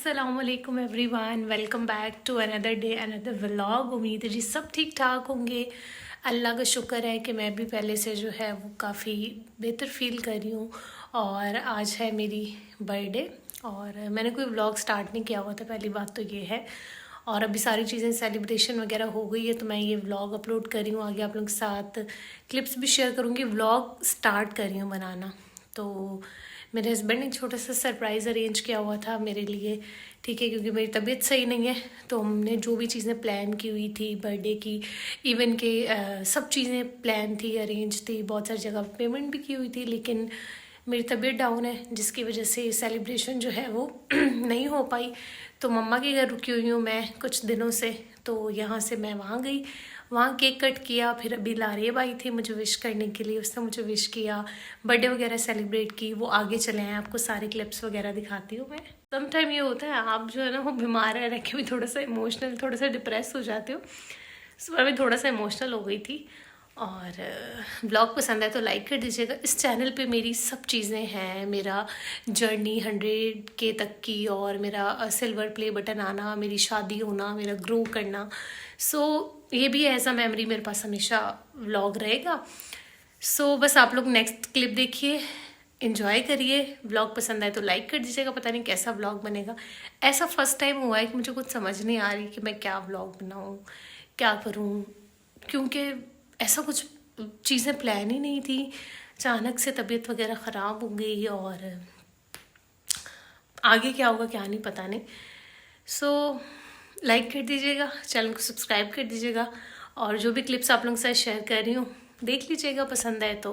अस्सलामुअलैकुम everyone, welcome back to another day another vlog. उम्मीद है जी सब ठीक ठाक होंगे। अल्लाह का शुक्र है कि मैं भी पहले से जो है वो काफ़ी बेहतर फील कर रही हूँ। और आज है मेरी बर्थडे और मैंने कोई व्लॉग स्टार्ट नहीं किया हुआ था, पहली बात तो ये है। और अभी सारी चीज़ें सेलिब्रेशन वगैरह हो गई है तो मैं ये व्लॉग अपलोड कर रही हूँ। आगे आप लोगों के साथ क्लिप्स भी शेयर करूँगी। व्लॉग स्टार्ट कर रही हूँ बनाना। तो मेरे हस्बैंड ने एक छोटा सा सरप्राइज़ अरेंज किया हुआ था मेरे लिए, ठीक है, क्योंकि मेरी तबीयत सही नहीं है। तो हमने जो भी चीज़ें प्लान की हुई थी बर्थडे की, इवन के सब चीज़ें प्लान थी, अरेंज थी, बहुत सारी जगह पेमेंट भी की हुई थी, लेकिन मेरी तबीयत डाउन है जिसकी वजह से सेलिब्रेशन जो है वो नहीं हो पाई। तो मम्मा के घर रुकी हुई हूँ मैं कुछ दिनों से, तो यहाँ से मैं वहाँ गई, वहाँ केक कट किया। फिर अभी लारेब आई थी मुझे विश करने के लिए, उसने मुझे विश किया, बर्थडे वगैरह सेलिब्रेट की। वो आगे चले हैं, आपको सारे क्लिप्स वगैरह दिखाती हूँ मैं। सम टाइम ये होता है आप जो है ना वो बीमार रह के भी थोड़ा सा इमोशनल, थोड़ा सा डिप्रेस हो जाते हो। सुबह में थोड़ा सा इमोशनल हो गई थी। और ब्लॉग पसंद है तो लाइक कर दीजिएगा। इस चैनल पे मेरी सब चीज़ें हैं, मेरा जर्नी 100K तक की, और मेरा सिल्वर प्ले बटन आना, मेरी शादी होना, मेरा ग्रो करना। सो ये भी एज अ मेमोरी मेरे पास हमेशा व्लॉग रहेगा। सो बस आप लोग नेक्स्ट क्लिप देखिए, इन्जॉय करिए। व्लॉग पसंद आए तो लाइक कर दीजिएगा। पता नहीं कैसा व्लॉग बनेगा, ऐसा फर्स्ट टाइम हुआ है कि मुझे कुछ समझ नहीं आ रही कि मैं क्या व्लॉग बनाऊँ, क्या करूँ, क्योंकि ऐसा कुछ चीज़ें प्लान ही नहीं थी। अचानक से तबीयत वगैरह ख़राब हो गई और आगे क्या होगा क्या नहीं पता नहीं। सो लाइक कर दीजिएगा, चैनल को सब्सक्राइब कर दीजिएगा, और जो भी क्लिप्स आप लोगों के साथ शेयर कर रही हूँ देख लीजिएगा, पसंद आए तो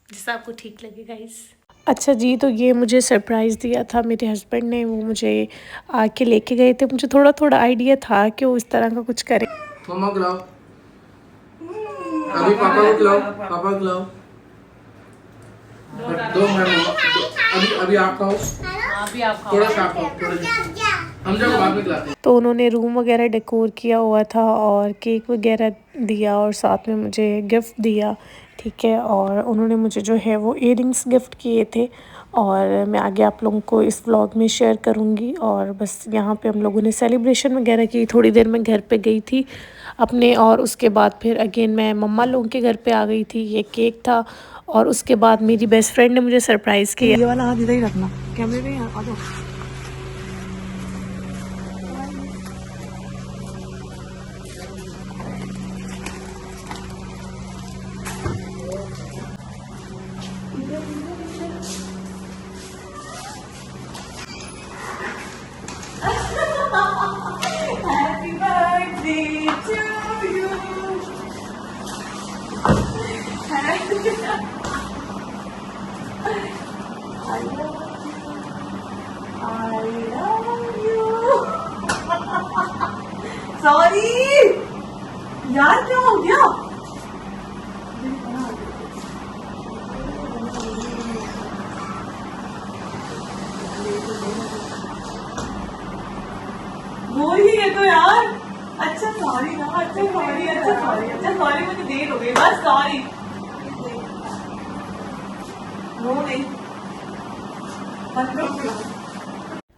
जैसा आपको ठीक लगे गाइस। अच्छा जी, तो ये मुझे सरप्राइज़ दिया था मेरे हस्बैंड ने, वो मुझे आके लेके गए थे। मुझे थोड़ा थोड़ा आइडिया था कि वो इस तरह का कुछ करें। मम्मा खिलाओ, अभी पापा को खिलाओ, पापा को खिलाओ। दो मैं अभी आप खाओ, अभी आप खाओ, थोड़ा सा आप खाओ, थोड़ा हम जब बाद में खिलाते हैं। तो उन्होंने रूम वगैरह डेकोर किया हुआ था और केक वगैरह दिया और साथ में मुझे गिफ्ट दिया, ठीक है। और उन्होंने मुझे जो है वो इयररिंग्स गिफ्ट किए थे, और मैं आगे आप लोगों को इस व्लॉग में शेयर करूँगी। और बस यहाँ पे हम लोगों ने सेलिब्रेशन वगैरह की। थोड़ी देर मैं घर पे गई थी अपने, और उसके बाद फिर अगेन मैं मम्मा लोगों के घर पे आ गई थी। ये केक था, और उसके बाद मेरी बेस्ट फ्रेंड ने मुझे सरप्राइज़ किया। ये वाला हाथ इधर ही रखना, कैमरे में आ जाओ। Happy birthday to you. I love you. Sorry यार, क्या हो गया? वो ही है तो यार। अच्छा सॉरी ना, अच्छा सॉरी, अच्छा सॉरी, अच्छा सॉरी, मुझे देर हो गई, बस सॉरी। वो नहीं,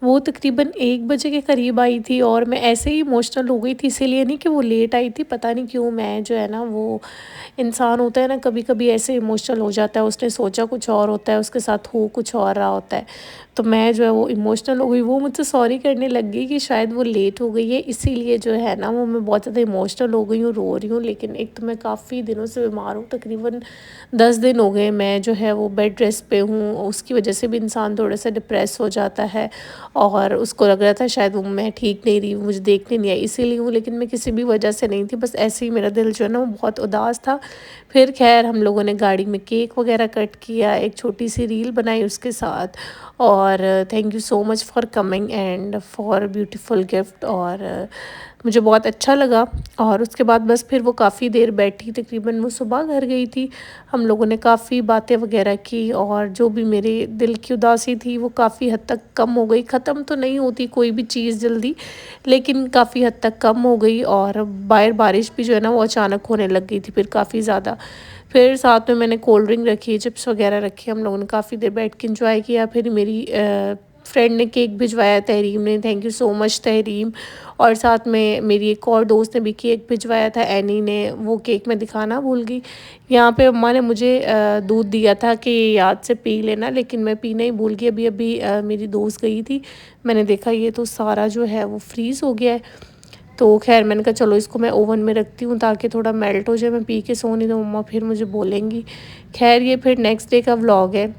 वो तकरीबन 1 बजे के करीब आई थी, और मैं ऐसे ही इमोशनल हो गई थी, इसीलिए नहीं कि वो लेट आई थी, पता नहीं क्यों। मैं जो है ना वो इंसान होता है ना, कभी कभी ऐसे इमोशनल हो जाता है, उसने सोचा कुछ और होता है, उसके साथ हो कुछ और रहा होता है। तो मैं जो है वो इमोशनल हो गई। वो मुझसे सॉरी करने लग गई कि शायद वो लेट हो गई है, इसीलिए जो है ना वो मैं बहुत ज़्यादा इमोशनल हो गई हूँ, रो रही हूँ। लेकिन एक तो मैं काफ़ी दिनों से बीमार हूँ, तकरीबन 10 दिन हो गए मैं जो है वो बेड रेस्ट पे हूँ। उसकी वजह से भी इंसान थोड़ा सा डिप्रेस हो जाता है, और उसको लग रहा था शायद वो मैं ठीक नहीं रही, मुझे देखने नहीं आई इसीलिए हूँ, लेकिन मैं किसी भी वजह से नहीं थी, बस ऐसे ही मेरा दिल जो है ना वो बहुत उदास था। फिर खैर हम लोगों ने गाड़ी में केक वगैरह कट किया, एक छोटी सी रील बनाई उसके साथ। और thank you so much for coming and for beautiful gift, और मुझे बहुत अच्छा लगा। और उसके बाद बस फिर वो काफ़ी देर बैठी, तकरीबन वो सुबह घर गई थी। हम लोगों ने काफ़ी बातें वगैरह की, और जो भी मेरे दिल की उदासी थी वो काफ़ी हद तक कम हो गई। ख़त्म तो नहीं होती कोई भी चीज़ जल्दी, लेकिन काफ़ी हद तक कम हो गई। और बाहर बारिश भी जो है ना वो अचानक होने लग गई थी फिर काफ़ी ज़्यादा। फिर साथ में मैंने कोल्ड ड्रिंक रखी, चिप्स वगैरह रखी, हम लोगों ने काफ़ी देर बैठ के इंजॉय किया। फिर मेरी फ्रेंड ने केक भिजवाया, तहरीम ने, thank you so much Tahreem. और साथ में मेरी एक और दोस्त ने भी केक भिजवाया था, एनी ने, वो केक मैं दिखाना भूल गई। यहाँ पे अम्मा ने मुझे दूध दिया था कि याद से पी लेना, लेकिन मैं पीना ही भूल गई। अभी मेरी दोस्त गई थी, मैंने देखा ये तो सारा जो है वो फ्रीज़ हो गया है। तो खैर मैंने कहा चलो इसको मैं ओवन में रखती हूँ ताकि थोड़ा मेल्ट हो जाए, मैं पी के सो नहीं तो मम्मा फिर मुझे बोलेंगी। खैर ये फिर नेक्स्ट डे का व्लॉग है।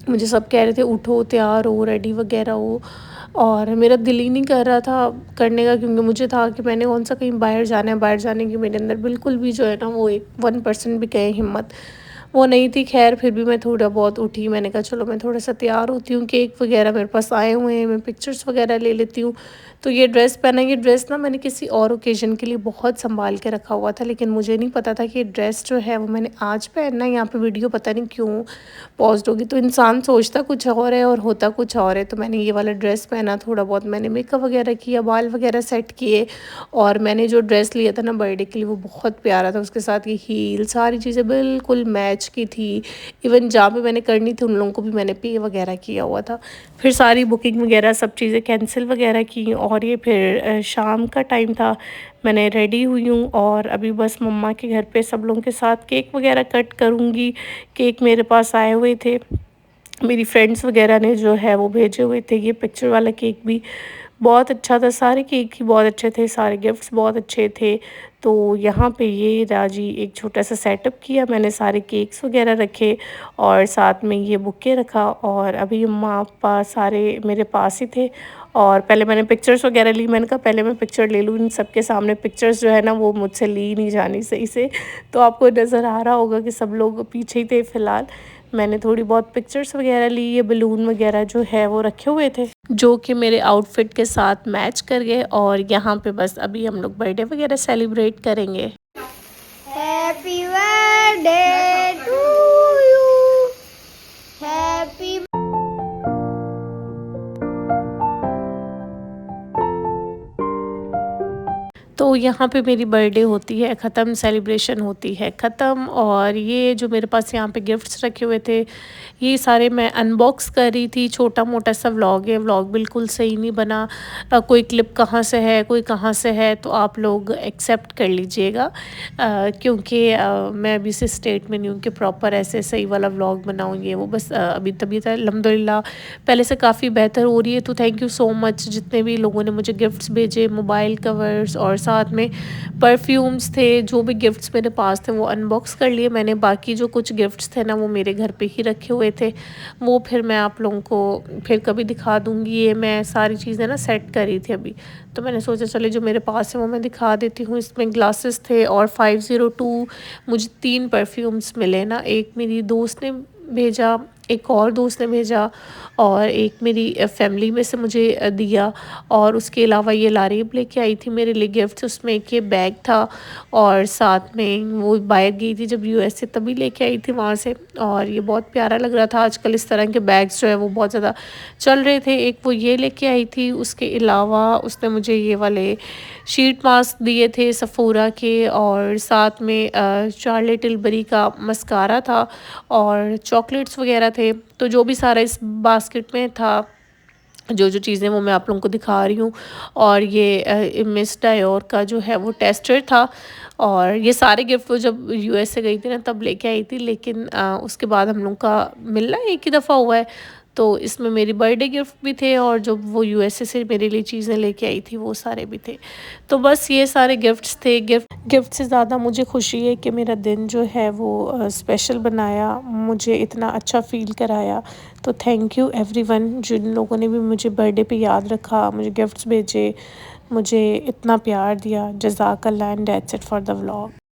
मुझे सब कह रहे थे उठो, तैयार हो, रेडी वगैरह हो, और मेरा दिल ही नहीं कर रहा था करने का, क्योंकि मुझे था कि मैंने कौन सा कहीं बाहर जाना है। बाहर जाने की मेरे अंदर बिल्कुल भी जो है ना वो 1% भी कहीं हिम्मत वो नहीं थी। खैर फिर भी मैं थोड़ा बहुत उठी, मैंने कहा चलो मैं थोड़ा सा तैयार होती हूँ, केक वगैरह मेरे पास आए हुए हैं, मैं पिक्चर्स वगैरह ले लेती हूँ। तो ये ड्रेस पहना, ये ड्रेस ना मैंने किसी और ओकेज़न के लिए बहुत संभाल के रखा हुआ था, लेकिन मुझे नहीं पता था कि ये ड्रेस जो है वो मैंने आज पहनना है। यहाँ पे वीडियो पता नहीं क्यों पॉज्ड होगी, तो इंसान सोचता कुछ और है और होता कुछ और है। तो मैंने ये वाला ड्रेस पहना, थोड़ा बहुत मैंने मेकअप वगैरह किया, बाल वगैरह सेट किए, और मैंने जो ड्रेस लिया था ना बर्थडे के लिए वो बहुत प्यारा था। उसके साथ ये हील, सारी चीज़ें बिल्कुल मैच की थी। इवन जहाँ पे मैंने करनी थी उन लोगों को भी मैंने पे वगैरह किया हुआ था। फिर सारी बुकिंग वगैरह सब चीज़ें कैंसिल वगैरह की, और ये फिर शाम का टाइम था, मैंने रेडी हुई हूँ और अभी बस मम्मा के घर पे सब लोगों के साथ केक वगैरह कट करूँगी। केक मेरे पास आए हुए थे, मेरी फ्रेंड्स वगैरह ने जो है वो भेजे हुए थे। ये पिक्चर वाला केक भी बहुत अच्छा था, सारे केक ही बहुत अच्छे थे, सारे गिफ्ट्स बहुत अच्छे थे। तो यहाँ पे ये राजी एक छोटा सा सेटअप किया, मैंने सारे केक्स वगैरह रखे और साथ में ये बुके रखा, और अभी अम्मा पापा सारे मेरे पास ही थे। और पहले मैंने पिक्चर्स वगैरह ली, मैंने कहा पहले मैं पिक्चर ले लूँ इन सब के सामने। पिक्चर्स जो है ना वो मुझसे ली नहीं जानी सही से, तो आपको नज़र आ रहा होगा कि सब लोग पीछे ही थे फ़िलहाल। मैंने थोड़ी बहुत पिक्चर्स वगैरह ली, ये बलून वगैरह जो है वो रखे हुए थे जो कि मेरे आउटफिट के साथ मैच कर गए। और यहाँ पे बस अभी हम लोग बर्थडे वगैरह सेलिब्रेट करेंगे। Happy birthday to you, happy. तो यहाँ पे मेरी बर्थडे होती है ख़त्म, सेलिब्रेशन होती है ख़त्म। और ये जो मेरे पास यहाँ पे गिफ्ट्स रखे हुए थे ये सारे मैं अनबॉक्स कर रही थी। छोटा मोटा सा व्लॉग है, व्लॉग बिल्कुल सही नहीं बना। कोई क्लिप कहाँ से है, कोई कहाँ से है, तो आप लोग एक्सेप्ट कर लीजिएगा, क्योंकि मैं अभी से स्टेट में नहीं हूँ कि प्रॉपर ऐसे सही वाला व्लॉग बनाऊँगी। वो बस अभी तबीयत अल्हम्दुलिल्लाह पहले से काफ़ी बेहतर हो रही है। तो थैंक यू सो मच जितने भी लोगों ने मुझे गिफ्ट्स भेजे, मोबाइल कवर्स और साथ में परफ्यूम्स थे। जो भी गिफ्ट्स मेरे पास थे वो अनबॉक्स कर लिए मैंने। बाकी जो कुछ गिफ्ट्स थे ना वो मेरे घर पे ही रखे हुए थे, वो फिर मैं आप लोगों को फिर कभी दिखा दूँगी। ये मैं सारी चीज़ें ना सेट कर रही थी अभी, तो मैंने सोचा चले जो मेरे पास है वो मैं दिखा देती हूँ। इसमें ग्लासेस थे और 502 मुझे 3 परफ्यूम्स मिले ना। एक मेरी दोस्त ने भेजा, एक और दोस्त ने भेजा, और एक मेरी फैमिली में से मुझे दिया। और उसके अलावा ये लारीब लेके आई थी मेरे लिए गिफ्ट, उसमें एक ये बैग था, और साथ में वो बाहर गई थी जब यूएस से तभी लेके आई थी वहाँ से, और ये बहुत प्यारा लग रहा था। आजकल इस तरह के बैग्स जो है वो बहुत ज़्यादा चल रहे थे। एक वो ये लेके आई थी, उसके अलावा उसने मुझे ये वाले शीट मास्क दिए थे सफ़ोरा के, और साथ में चार्लोट टिलबरी का मस्कारा था और चॉकलेट्स वगैरह थे। तो जो भी सारा इस बास्केट में था, जो जो चीज़ें वो मैं आप लोगों को दिखा रही हूँ। और ये मिस डायोर का जो है वो टेस्टर था, और ये सारे गिफ्ट वो जब यूएस से गई थी ना तब लेके आई थी, लेकिन उसके बाद हम लोग का मिलना एक ही दफ़ा हुआ है। तो इसमें मेरी बर्थडे गिफ्ट भी थे, और जो वो यूएसए से मेरे लिए चीज़ें लेके आई थी वो सारे भी थे। तो बस ये सारे गिफ्ट्स थे। गिफ्ट से ज़्यादा मुझे खुशी है कि मेरा दिन जो है वो स्पेशल बनाया, मुझे इतना अच्छा फ़ील कराया। तो थैंक यू एवरीवन जिन लोगों ने भी मुझे बर्थडे पे याद रखा, मुझे गिफ्ट्स भेजे, मुझे इतना प्यार दिया। जज़ाकल्लाह and that's it for the vlog.